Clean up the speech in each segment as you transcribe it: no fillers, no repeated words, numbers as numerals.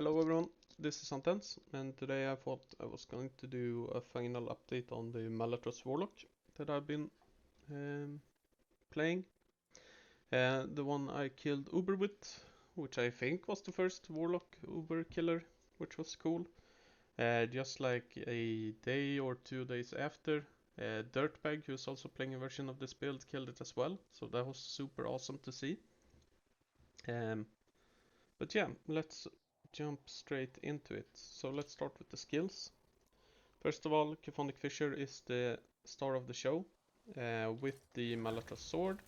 Hello everyone, this is Antens, and today I thought I was going to do a final update on the Malatros Warlock that I've been playing. The one I killed Uber with, which I think was the first Warlock Uber killer, which was cool. Just like a day or 2 days after, Dirtbag, who's also playing a version of this build, killed it as well, so that was super awesome to see. But yeah, let's jump straight into it. So let's start with the skills. First of all, Chthonic Fissure is the star of the show. With the Malatros sword,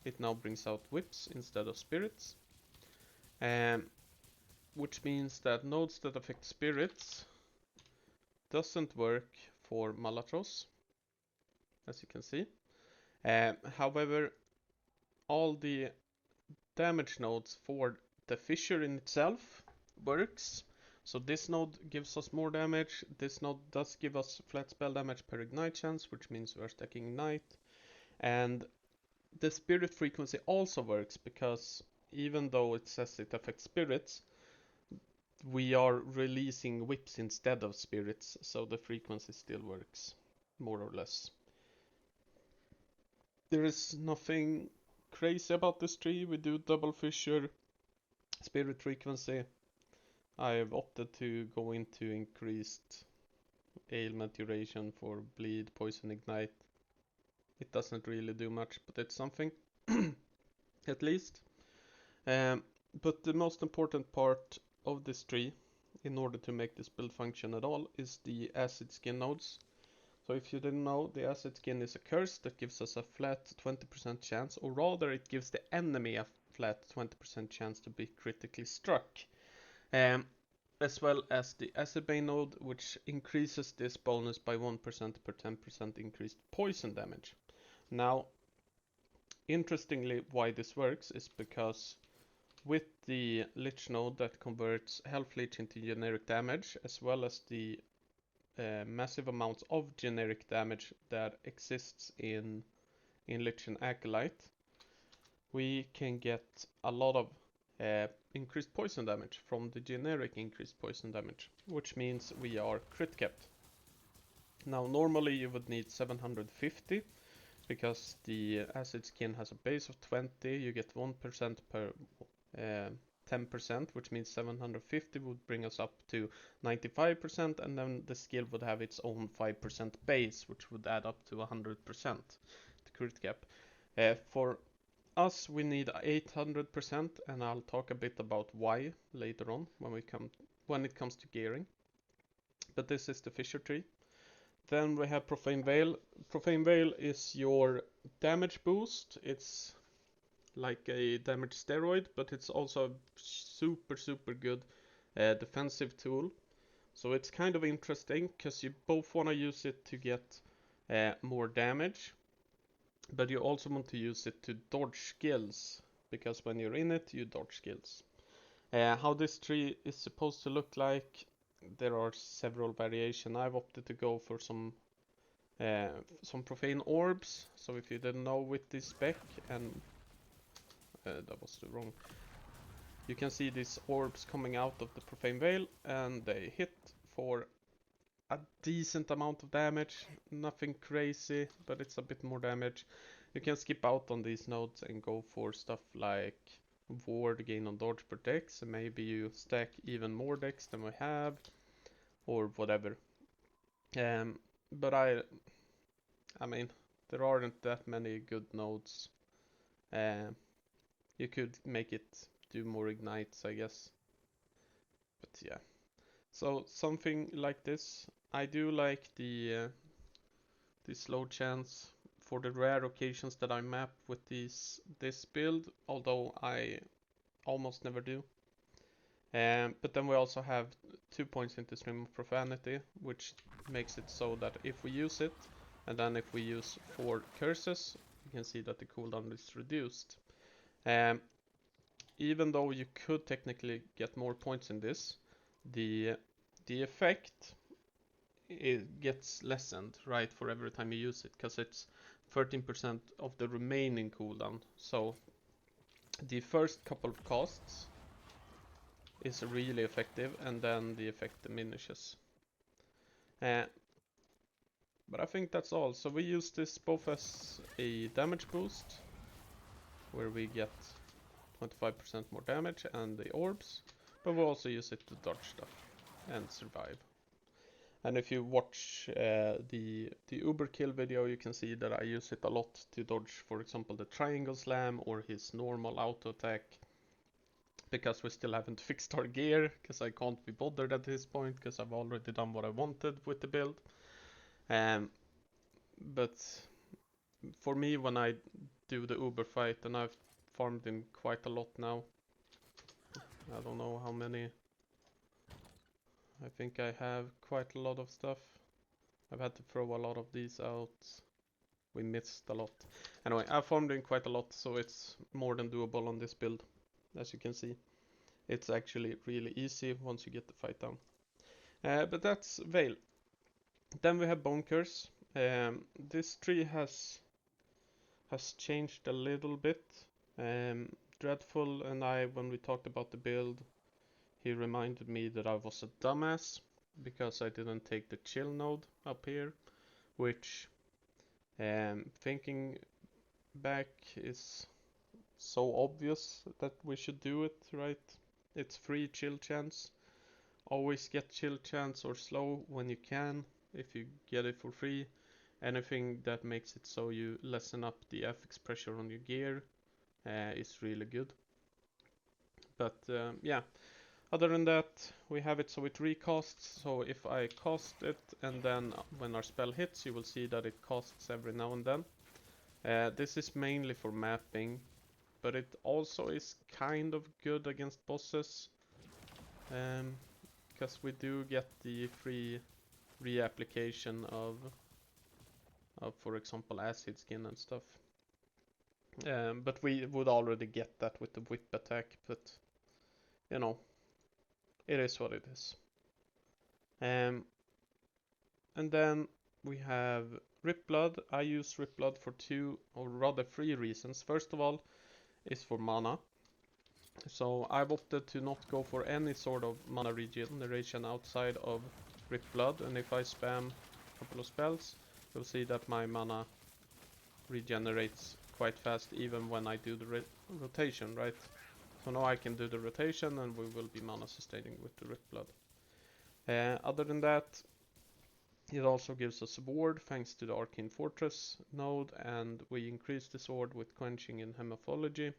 it now brings out whips instead of spirits. Which means that nodes that affect spirits doesn't work for Malatros, as you can see. However, all the damage nodes for the fissure in itself works. So this node gives us more damage, this node does give us flat spell damage per ignite chance, which means we're stacking ignite. And the spirit frequency also works, because even though it says it affects spirits, we are releasing whips instead of spirits, so the frequency still works, more or less. There is nothing crazy about this tree. We do double fissure, spirit frequency. I have opted to go into increased ailment duration for bleed, poison, ignite. It doesn't really do much, but it's something, at least. But the most important part of this tree, in order to make this build function at all, is the acid skin nodes. So if you didn't know, the acid skin is a curse that gives us a flat 20% chance, or rather it gives the enemy a flat 20% chance to be critically struck. As well as the Acid Bane node, which increases this bonus by 1% per 10% increased poison damage. Now, interestingly, why this works is because with the Lich node that converts Health Leech into generic damage, as well as the massive amounts of generic damage that exists in Lich and Acolyte, we can get a lot of increased poison damage from the generic increased poison damage, which means we are crit capped. Now normally you would need 750, because the acid skin has a base of 20, you get 1% per 10%, which means 750 would bring us up to 95%, and then the skill would have its own 5% base, which would add up to 100% to crit cap. For us, we need 800%, and I'll talk a bit about why later on when it comes to gearing. But this is the Fissure tree. Then we have Profane Veil. Profane Veil is your damage boost. It's like a damage steroid, but it's also a super good defensive tool. So it's kind of interesting, because you both want to use it to get more damage, but you also want to use it to dodge skills, because when you're in it, you dodge skills. How this tree is supposed to look like, there are several variations. I've opted to go for some profane orbs. So if you didn't know, with this spec, and that was the wrong. You can see these orbs coming out of the Profane Veil, and they hit for a decent amount of damage. Nothing crazy, but it's a bit more damage. You can skip out on these nodes and go for stuff like ward gain on dodge per dex, and maybe you stack even more dex than we have, or whatever. But I mean, there aren't that many good nodes. You could make it do more ignites, I guess. But yeah. So something like this. I do like the slow chance for the rare occasions that I map with this build, although I almost never do. But then we also have 2 points into Stream of Profanity, which makes it so that if we use it, and then if we use 4 curses, you can see that the cooldown is reduced. Even though you could technically get more points in this, the effect, it gets lessened, right, for every time you use it, because it's 13% of the remaining cooldown. So the first couple of casts, is really effective, and then the effect diminishes. But I think that's all. So we use this both as a damage boost, where we get 25% more damage and the orbs, but we also use it to dodge stuff and survive. And if you watch the Uberkill video, you can see that I use it a lot to dodge, for example, the triangle slam or his normal auto attack, because we still haven't fixed our gear, because I can't be bothered at this point, because I've already done what I wanted with the build. But for me, when I do the Uber fight, and I've farmed in quite a lot now, I don't know how many, I think I have quite a lot of stuff. I've had to throw a lot of these out. We missed a lot. Anyway, I farmed in quite a lot, so it's more than doable on this build. As you can see, it's actually really easy once you get the fight down. But that's Veil. Then we have Bone Curse. This tree has changed a little bit. Dreadful and I, when we talked about the build, he reminded me that I was a dumbass because I didn't take the chill node up here, which, thinking back, is so obvious that we should do it, right? It's free chill chance. Always get chill chance or slow when you can, if you get it for free. Anything that makes it so you lessen up the FX pressure on your gear is really good. But yeah, other than that, we have it so it recasts. So if I cast it and then when our spell hits, you will see that it casts every now and then. This is mainly for mapping, but it also is kind of good against bosses, because we do get the free reapplication of for example, acid skin and stuff. But we would already get that with the whip attack, but you know, it is what it is. And then we have Rip Blood. I use Rip Blood for 2, or rather 3 reasons. First of all, is for mana. So I've opted to not go for any sort of mana regeneration outside of Rip Blood, and if I spam a couple of spells, you'll see that my mana regenerates quite fast even when I do the rotation, right? So now I can do the rotation and we will be mana sustaining with the Rip Blood. Other than that, it also gives us a ward thanks to the Arcane Fortress node, and we increase the sword with quenching in Hemaphology.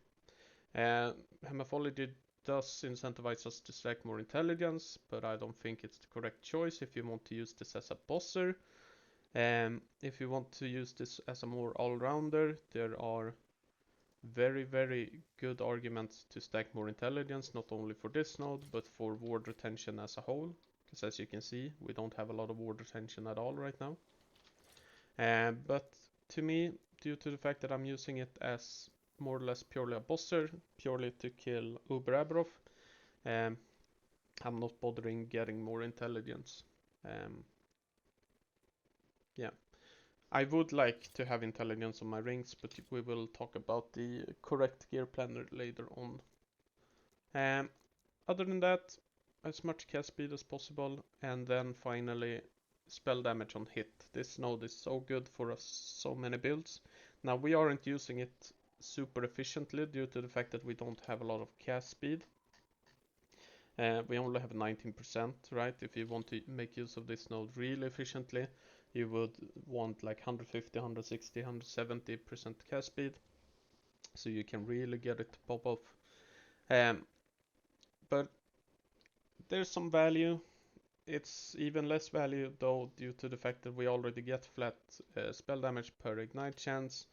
Hemaphology does incentivize us to stack more intelligence, but I don't think it's the correct choice if you want to use this as a bosser. If you want to use this as a more all-rounder, there are very, very good arguments to stack more intelligence, not only for this node, but for ward retention as a whole. Because as you can see, we don't have a lot of ward retention at all right now. But to me, due to the fact that I'm using it as more or less purely a bosser, purely to kill Uber Abrov, I'm not bothering getting more intelligence. Yeah, I would like to have intelligence on my rings, but we will talk about the correct gear planner later on. Other than that, as much cast speed as possible, and then finally spell damage on hit. This node is so good for us, so many builds. Now we aren't using it super efficiently due to the fact that we don't have a lot of cast speed. We only have 19%, right? If you want to make use of this node really efficiently, you would want like 150, 160, 170% cast speed, so you can really get it to pop off. But there's some value. It's even less value though due to the fact that we already get flat spell damage per ignite chance,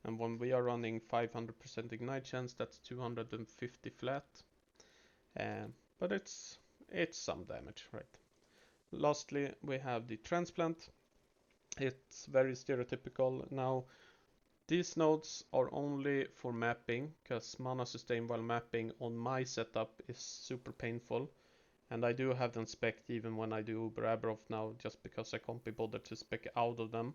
and when we are running 500% ignite chance, that's 250 flat. But it's some damage, right? Lastly, we have the Transplant. It's very stereotypical. Now, these nodes are only for mapping, because mana sustain while mapping on my setup is super painful. And I do have them spec'd even when I do Uber Abrov now, just because I can't be bothered to spec out of them.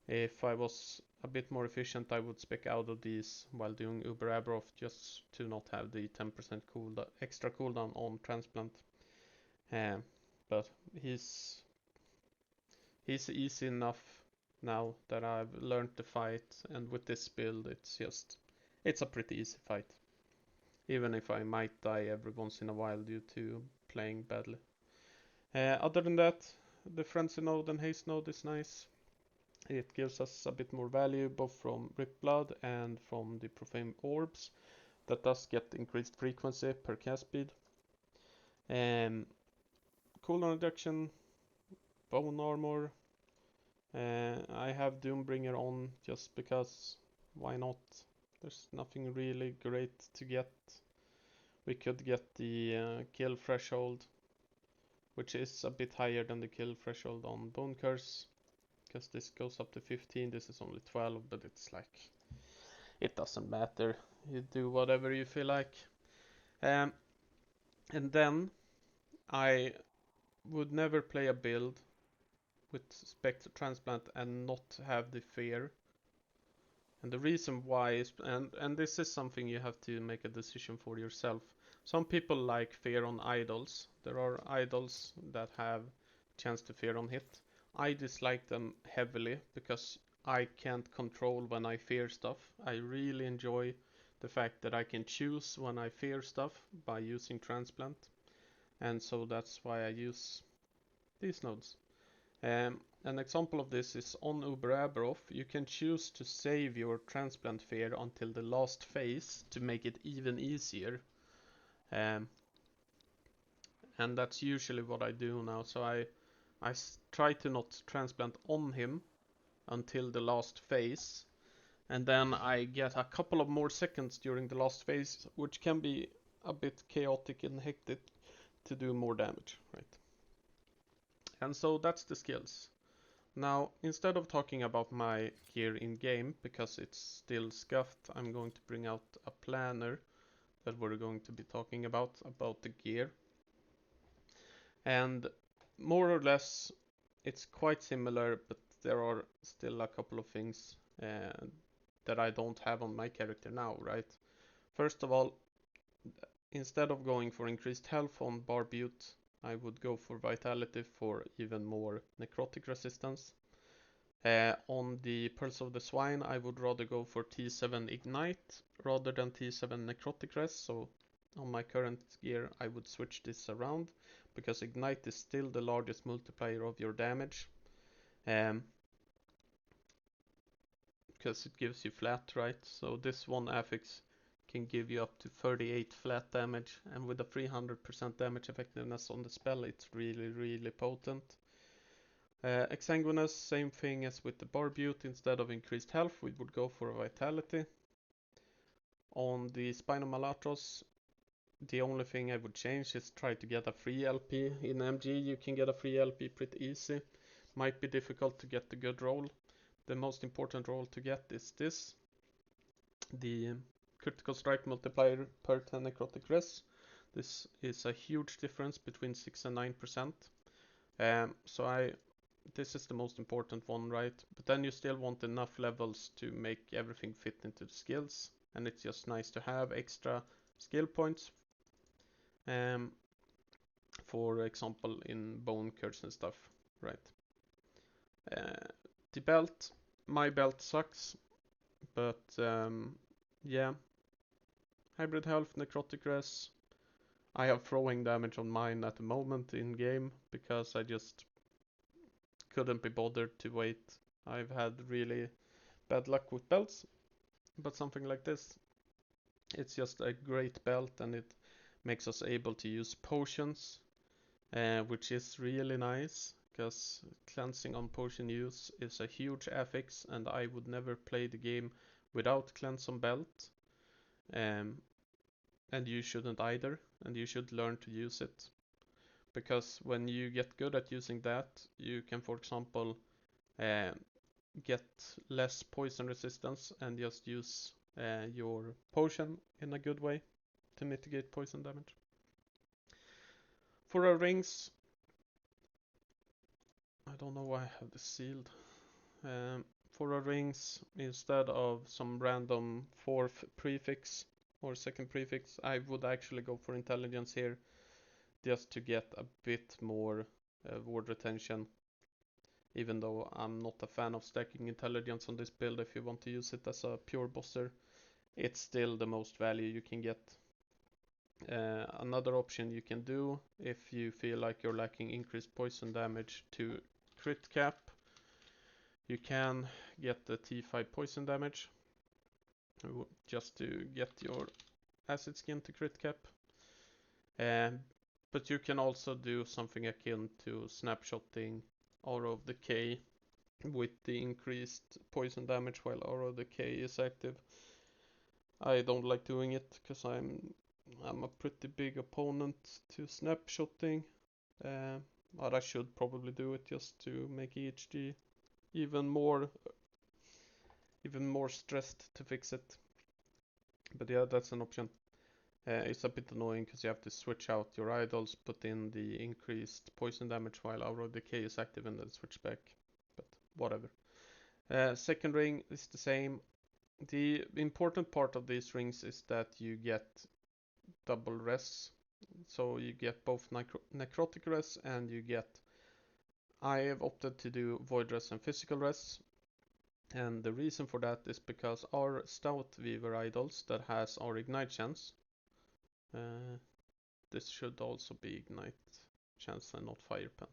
If I was a bit more efficient, I would spec out of these while doing Uber Aberoth just to not have the 10% extra cooldown on Transplant. But he's easy enough now that I've learned the fight, and with this build it's a pretty easy fight. Even if I might die every once in a while due to playing badly. Other than that, the Frenzy node and Haste node is nice. It gives us a bit more value both from Rip Blood and from the Profane Orbs. That does get increased frequency per cast speed. Cooldown reduction, Bone Armor. I have Doombringer on just because why not? There's nothing really great to get. We could get the kill threshold, which is a bit higher than the kill threshold on Bone Curse, because this goes up to 15, this is only 12, but it's like, it doesn't matter. You do whatever you feel like. And then I would never play a build with Spectre Transplant and not have the fear. And the reason why is, and this is something you have to make a decision for yourself. Some people like fear on idols. There are idols that have chance to fear on hit. I dislike them heavily because I can't control when I fear stuff. I really enjoy the fact that I can choose when I fear stuff by using Transplant. And so that's why I use these nodes. An example of this is on Uber Aberoth. You can choose to save your Transplant fear until the last phase to make it even easier. And that's usually what I do now. So I try to not Transplant on him until the last phase. And then I get a couple of more seconds during the last phase, which can be a bit chaotic and hectic to do more damage, right? And so that's the skills. Now, instead of talking about my gear in game, because it's still scuffed, I'm going to bring out a planner that we're going to be talking about the gear. And more or less, it's quite similar, but there are still a couple of things that I don't have on my character now, right? First of all, instead of going for increased health on Barbute, I would go for Vitality for even more necrotic resistance. On the Pearls of the Swine, I would rather go for T7 Ignite rather than T7 Necrotic Res. So on my current gear, I would switch this around because Ignite is still the largest multiplier of your damage. Because it gives you flat, right? So this one affix can give you up to 38 flat damage, and with a 300% damage effectiveness on the spell, it's really, really potent. Exsanguinous, same thing as with the Barbute. Instead of increased health, we would go for Vitality. On the Spinal Malatros, the only thing I would change is try to get a free LP. In MG, you can get a free LP pretty easy. Might be difficult to get the good roll. The most important roll to get is this. The critical strike multiplier per 10 necrotic res. This is a huge difference between 6 and 9%. This is the most important one, right? But then you still want enough levels to make everything fit into the skills, and it's just nice to have extra skill points. For example, in Bone Curse and stuff, right? The belt, my belt sucks, but yeah. Hybrid health, necrotic res. I have throwing damage on mine at the moment in game because I just couldn't be bothered to wait. I've had really bad luck with belts, but something like this, it's just a great belt, and it makes us able to use potions, which is really nice because cleansing on potion use is a huge affix, and I would never play the game without cleanse on belt. And you shouldn't either, and you should learn to use it. Because when you get good at using that, you can, for example, get less poison resistance and just use your potion in a good way to mitigate poison damage. For our rings, I don't know why I have this sealed. for our rings, instead of some random fourth prefix or second prefix, I would actually go for intelligence here, just to get a bit more ward retention. Even though I'm not a fan of stacking intelligence on this build, if you want to use it as a pure bosser, it's still the most value you can get. Another option you can do, if you feel like you're lacking increased poison damage to crit cap, you can get the T5 poison damage just to get your acid skin to crit cap. But you can also do something akin to snapshotting Aura of Decay with the increased poison damage while Aura of Decay is active. I don't like doing it because I'm a pretty big opponent to snapshotting, but I should probably do it just to make EHG even more stressed to fix it. But yeah, that's an option. It's a bit annoying because you have to switch out your idols, put in the increased poison damage while Aura Decay is active, and then switch back. But whatever. Second ring is the same. The important part of these rings is that you get double res. So you get both necrotic res and you get... I have opted to do void res and physical res. And the reason for that is because our Stout Weaver idols that has our ignite chance, this should also be ignite chance and not fire pen.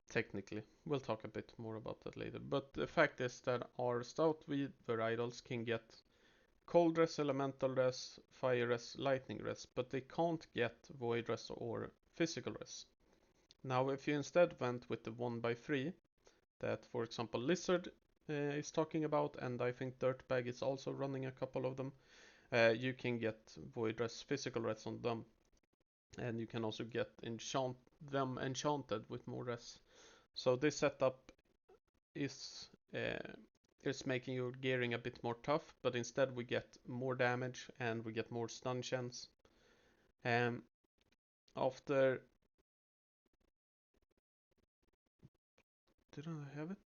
Technically, we'll talk a bit more about that later. But the fact is that our Stout Weaver idols can get cold res, elemental res, fire res, lightning res, but they can't get void res or physical res. Now, if you instead went with the 1x3 that, for example, Lizard is talking about, and I think Dirtbag is also running a couple of them, you can get void res, physical res on them, and you can also get them enchanted with more res. So this setup is making your gearing a bit more tough, but instead we get more damage and we get more stun chance. After... Did I have it?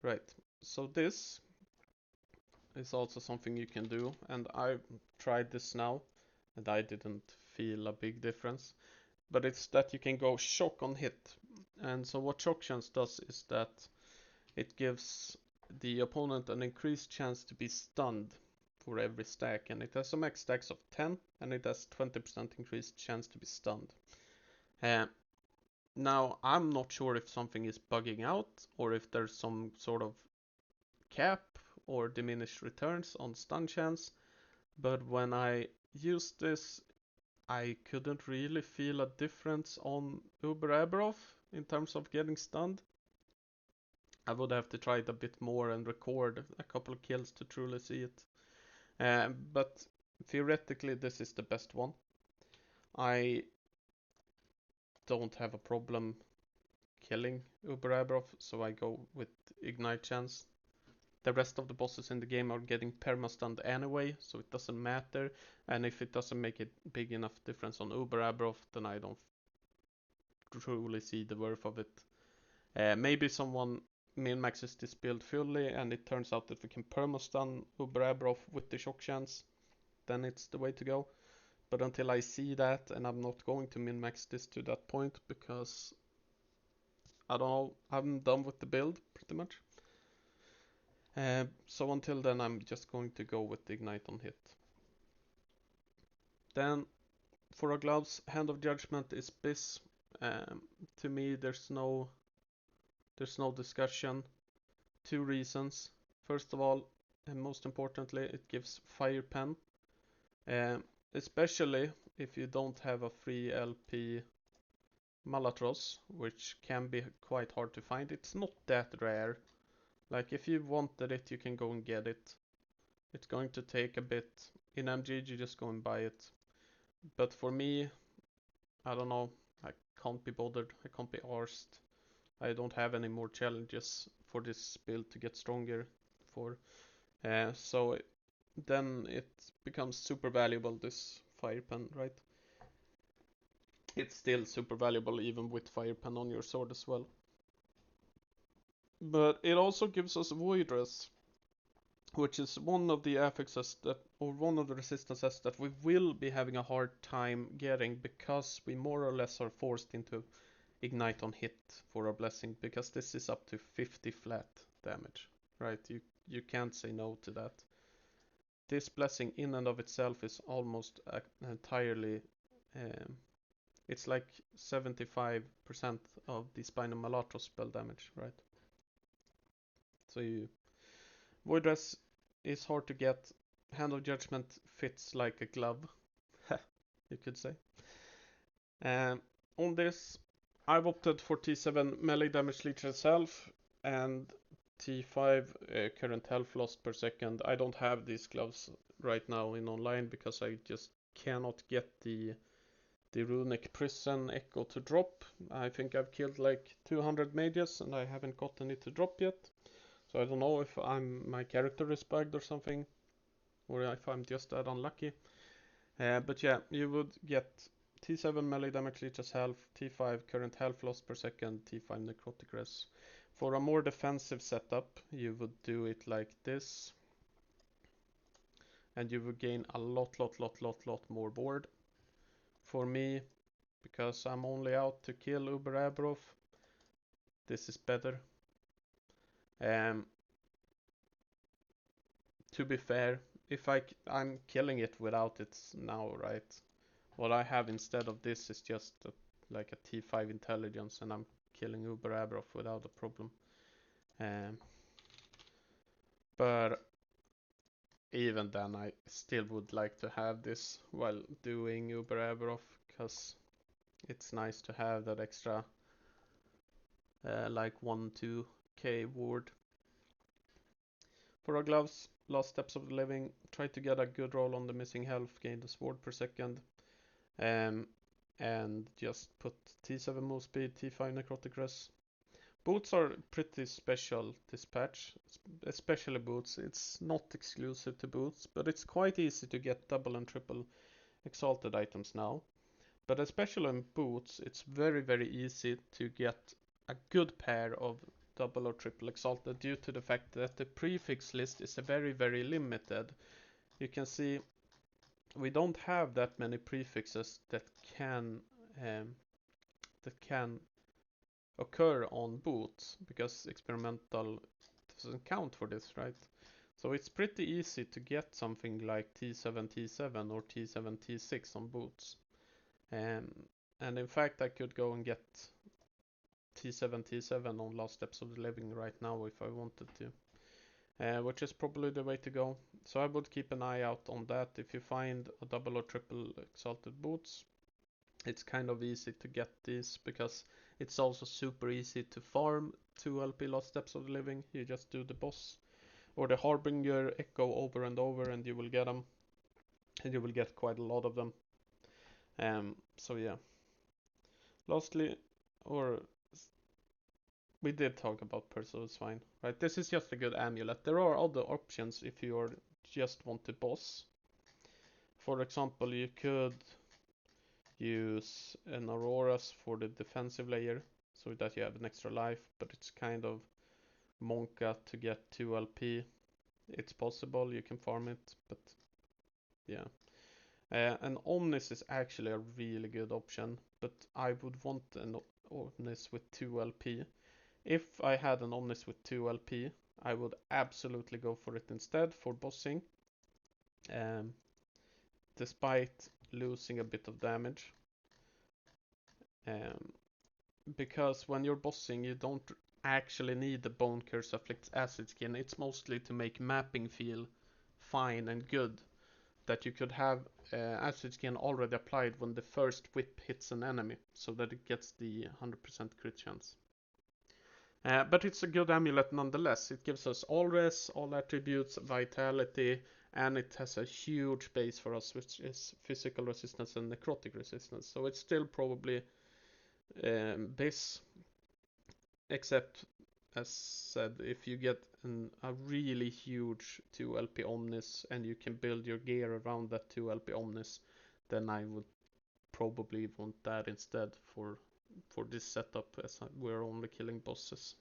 Right, so this is also something you can do, and I've tried this now, and I didn't feel a big difference. But it's that you can go shock on hit. And so what shock chance does is that it gives the opponent an increased chance to be stunned for every stack, and it has a max stacks of 10, and it has 20% increased chance to be stunned. Now, I'm not sure if something is bugging out, or if there's some sort of cap or diminished returns on stun chance, but when I used this, I couldn't really feel a difference on Uber Aberov in terms of getting stunned. I would have to try it a bit more and record a couple of kills to truly see it. But theoretically, this is the best one. I don't have a problem killing Uber Aberov, so I go with Ignite Chance. The rest of the bosses in the game are getting perma-stunned anyway, so it doesn't matter. And if it doesn't make a big enough difference on Uber Aberov, then I don't truly see the worth of it. Maybe someone min-maxes this build fully and it turns out that we can perma-stun Uber Aberov with the shock chance, then it's the way to go. But until I see that, and I'm not going to min-max this to that point because I don't know, I'm done with the build pretty much. So until then, I'm just going to go with the Ignite on hit. Then for our gloves, Hand of Judgment is Biz. To me, there's no discussion. Two reasons. First of all, and most importantly, it gives fire pen. Especially if you don't have a free LP Malatros, which can be quite hard to find. It's not that rare. Like, if you wanted it, you can go and get it. It's going to take a bit. In MG, you just go and buy it. But for me, I don't know. I can't be bothered. I can't be arsed. I don't have any more challenges for this build to get stronger for. So then it becomes super valuable, this fire pen, right? It's still super valuable even with fire pen on your sword as well. But it also gives us Voidress, which is one of the affixes that, or one of the resistances that we will be having a hard time getting because we more or less are forced into ignite on hit for our blessing, because this is up to 50 flat damage, right? You can't say no to that. This blessing in and of itself is almost entirely, um, it's like 75% of the Spinal Malatos spell damage, right? So Voidress is hard to get. Hand of Judgment fits like a glove, you could say. Um, on this, I've opted for T7 melee damage leech itself and T5 current health lost per second. I don't have these gloves right now in online because I just cannot get the runic prison echo to drop. I think I've killed like 200 mages and I haven't gotten it to drop yet. So I don't know if my character is bugged or something, or if I'm just that unlucky. But yeah, you would get T7 melee damage leeches health, T5 current health loss per second, T5 necrotic res. For a more defensive setup, you would do it like this, and you would gain a lot more board. For me, because I'm only out to kill Uber Abrov, this is better. Um, to be fair, if I'm killing it without it now, right? What I have instead of this is just like a T5 intelligence, and I'm killing Uber Abrov without a problem. But even then, I still would like to have this while doing Uber Abrov, because it's nice to have that extra like 1-2k ward. For our gloves, last steps of the living, try to get a good roll on the missing health, gain the sword per second. And just put T7 move speed, T5 necrotic res. Boots are pretty special this patch, especially boots. It's not exclusive to boots, but it's quite easy to get double and triple exalted items now. But especially in boots, it's very easy to get a good pair of double or triple exalted due to the fact that the prefix list is very limited. You can see we don't have that many prefixes that can um, occur on boots because experimental doesn't count for this, right? So it's pretty easy to get something like T7 T7 or T7 T6 on boots. And in fact, I could go and get T7 T7 on Last Steps of the Living right now if I wanted to, which is probably the way to go. So I would keep an eye out on that. If you find a double or triple exalted boots, it's kind of easy to get these because it's also super easy to farm 2 LP Lost Steps of the Living. You just do the boss or the Harbinger Echo over and over and you will get them. And you will get quite a lot of them. So yeah. Lastly, or we did talk about Perso Swine, right? This is just a good amulet. There are other options if you just want to boss. For example, you could use an Auroras for the defensive layer so that you have an extra life, but it's kind of Monka to get 2 LP. It's possible, you can farm it, but yeah. And Omnis is actually a really good option, but I would want an Omnis with 2 LP. If I had an Omnis with 2 LP, I would absolutely go for it instead for bossing. Despite losing a bit of damage. Because when you're bossing, you don't actually need the Bone Curse Afflicts Acid Skin. It's mostly to make mapping feel fine and good. That you could have Acid Skin already applied when the first whip hits an enemy, so that it gets the 100% crit chance. But it's a good amulet nonetheless. It gives us all res, all attributes, vitality, and it has a huge base for us, which is physical resistance and necrotic resistance. So it's still probably this, except as said, if you get a really huge 2 LP Omnis and you can build your gear around that 2 LP Omnis, then I would probably want that instead for this setup, as we're only killing bosses.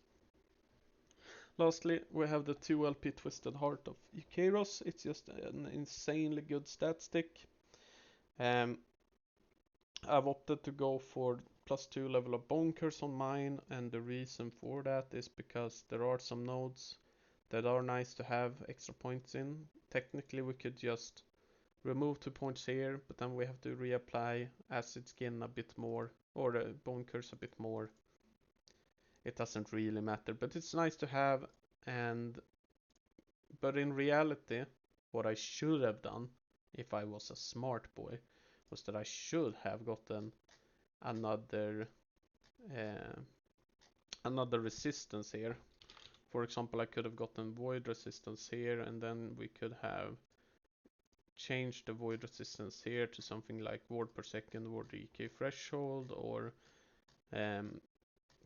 Lastly, we have the 2 LP Twisted Heart of Eukeros. It's just an insanely good stat stick. I've opted to go for +2 level of Bone Curse on mine, and the reason for that is because there are some nodes that are nice to have extra points in. Technically, we could just remove 2 points here, but then we have to reapply Acid Skin a bit more, or Bone Curse a bit more. It doesn't really matter, but it's nice to have. But in reality, what I should have done, if I was a smart boy, was that I should have gotten another another resistance here. For example, I could have gotten void resistance here, and then we could have changed the void resistance here to something like ward per second, ward DK threshold, or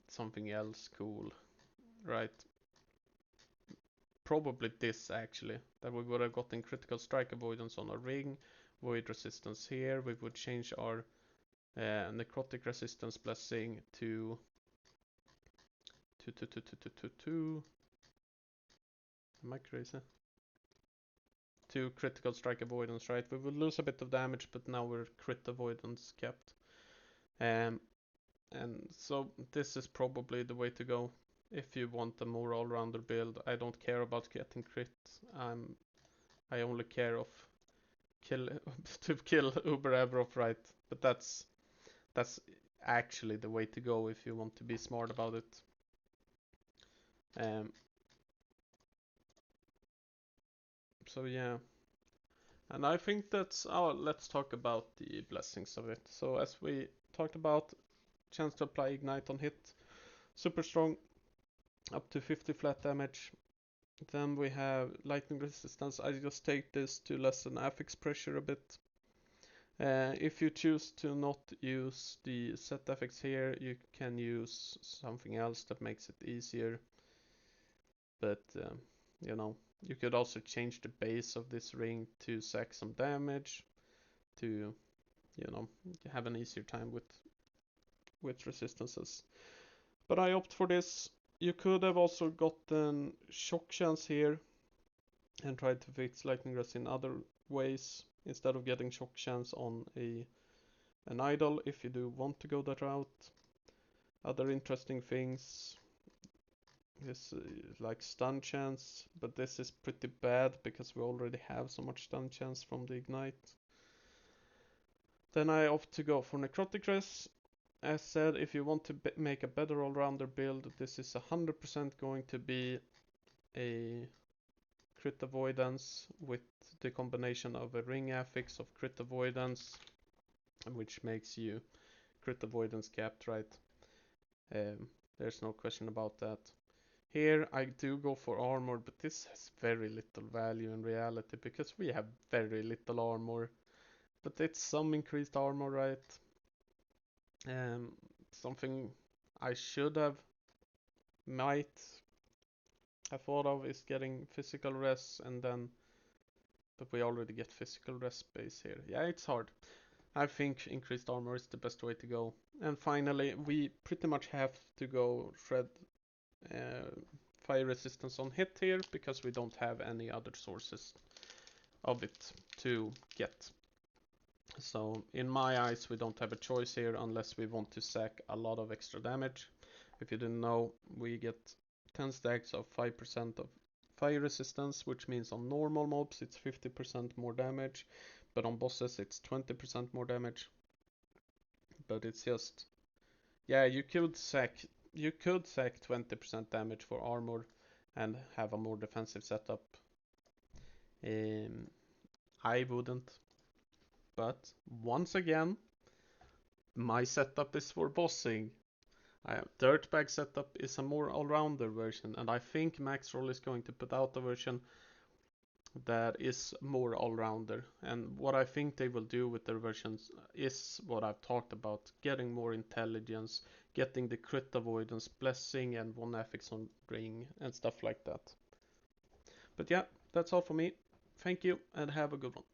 something else cool, right? Probably this actually, that we would have gotten critical strike avoidance on a ring, void resistance here. We would change our necrotic resistance blessing to am I crazy? To critical strike avoidance, right? We would lose a bit of damage, but now we're crit avoidance kept. And so this is probably the way to go if you want a more all-rounder build. I don't care about getting crit. I only care of to kill Uber Avrov, right? But that's actually the way to go if you want to be smart about it. So yeah, and I think that's let's talk about the blessings of it. So as we talked about, chance to apply ignite on hit, super strong, up to 50 flat damage. Then we have lightning resistance. I just take this to lessen affix pressure a bit. If you choose to not use the set affix here, you can use something else that makes it easier. But you know, you could also change the base of this ring to sack some damage to, you know, have an easier time with resistances. But I opt for this. You could have also gotten shock chance here and tried to fix lightning rest in other ways instead of getting shock chance on an idol if you do want to go that route. Other interesting things is like stun chance, but this is pretty bad because we already have so much stun chance from the ignite. Then I opt to go for necrotic res. As said, if you want to make a better all-rounder build, this is 100% going to be a crit avoidance with the combination of a ring affix of crit avoidance, which makes you crit avoidance capped, right? There's no question about that. Here I do go for armor, but this has very little value in reality because we have very little armor. But it's some increased armor, right? Something I should might have thought of is getting physical res, and then, but we already get physical res base here. Yeah, it's hard. I think increased armor is the best way to go. And finally, we pretty much have to go shred fire resistance on hit here because we don't have any other sources of it to get. So in my eyes, we don't have a choice here unless we want to sack a lot of extra damage. If you didn't know, we get 10 stacks of 5% of fire resistance, which means on normal mobs it's 50% more damage, but on bosses it's 20% more damage. But it's just, yeah, you could sack 20% damage for armor and have a more defensive setup. I wouldn't. But once again, my setup is for bossing. Dirtbag setup is a more all-rounder version, and I think Maxroll is going to put out a version that is more all-rounder. And what I think they will do with their versions is what I've talked about, getting more intelligence, getting the crit avoidance, blessing, and one affix on ring, and stuff like that. But yeah, that's all for me. Thank you, and have a good one.